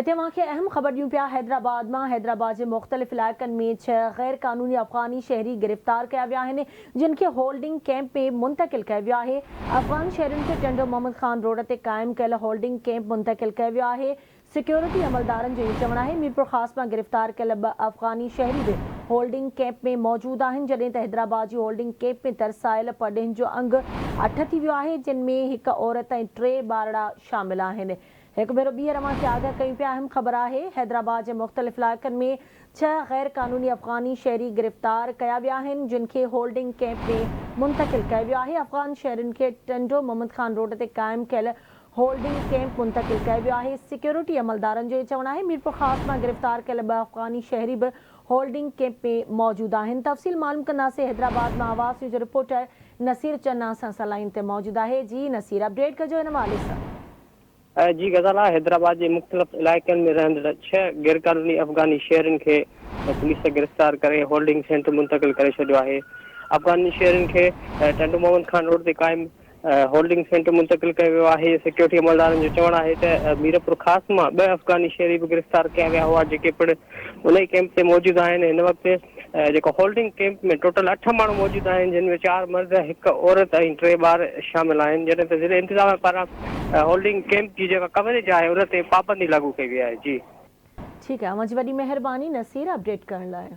इते मूंखे अहम ख़बर ॾियूं पिया हैदराबाद जे मुख़्तलिफ़ इलाइक़नि में 6 गैर क़ानूनी अफ़गानी शहरी गिरफ़्तार कया विया आहिनि, जिन खे होल्डिंग कैंप में मुंतक़िल कयो वियो आहे। अफ़गान शहरियुनि खे टंडो मोहम्मद ख़ान रोड ते क़ाइमु कयल होल्डिंग कैंप मुंतक़िल कयो वियो आहे। सिक्योरिटी अमलदारनि जो इहो चवणु आहे मीरपुर ख़ास मां गिरफ़्तार कयल 2 अफ़गानी शहरी बि होल्डिंग कैंप में मौजूदु आहिनि, जॾहिं त हैदराबाद जी होल्डिंग कैंप में तरसायल परॾेहिनि जो अंगु 8 थी वियो आहे, जिन में हिकु औरत ऐं 3 ॿारड़ा शामिल आहिनि। एक भेरो ॿीहर मांखे आगाह कयूं पिया। अहम ख़बर आहे हैदराबाद जे मुख़्तलिफ़ इलाइक़नि में 6 गैर क़ानूनी अफ़गानी शहरी गिरफ़्तार कया विया आहिनि, जिन खे होल्डिंग कैंप में मुंतक़िल कयो वियो आहे। अफ़गान शहरियुनि खे टंडो मोहम्मद ख़ान रोड ते क़ाइमु कयल होल्डिंग कैंप मुंतक़िल कयो वियो आहे। सिक्योरिटी अमलदारनि जो इहो चवणु आहे मीरपुर ख़ास मां गिरफ़्तार कयल 2 अफ़गानी शहरी बि होल्डिंग कैंप में मौजूदु आहिनि। तफ़सील मालूम कंदासीं। हैदराबाद मां आवाज़ न्यूज़ जो रिपोर्टर नसीर चन्ना सां लाइन ते मौजूदु आहे। जी नसीर, अपडेट कजो हिन हवाले सां। जी गज़ाला, हैदराबाद के मुख़्तलिफ़ इलाइक़नि में रहंदड़ 6 गैर क़ानूनी अफ़गानी शहरियुनि खे पुलिस गिरफ़्तार करे होल्डिंग सेंटर मुंतक़िल करे छॾियो आहे। अफ़गानी शहरियुनि खे टंडो मोहम्मद ख़ान रोड ते क़ाइमु होल्डिंग सेंटर मुंतक़िल कयो वियो आहे। सिक्योरिटी अमलदारनि जो चवणु आहे त मीरपुर ख़ास मां 2 अफ़गानी शहरी भी गिरफ़्तार किया विया हुआ, जेके पिणु उन ई कैंप ते मौजूदु आहिनि। हिन वक़्तु जेको होल्डिंग कैंप में टोटल 8 माण्हू मौजूदु आहिनि, जिन में 4 मर्द, 1 औरत ऐं 3 ॿार शामिल आहिनि, जॾहिं त ज़िले इंतिज़ामिया पारां होल्डिंग कैंप की जेका कवरेज आहे उन ते पाबंदी लागू कई वई आहे। जी ठीकु आहे, मुंहिंजी वॾी महिरबानी नसीर अपडेट करण लाइ।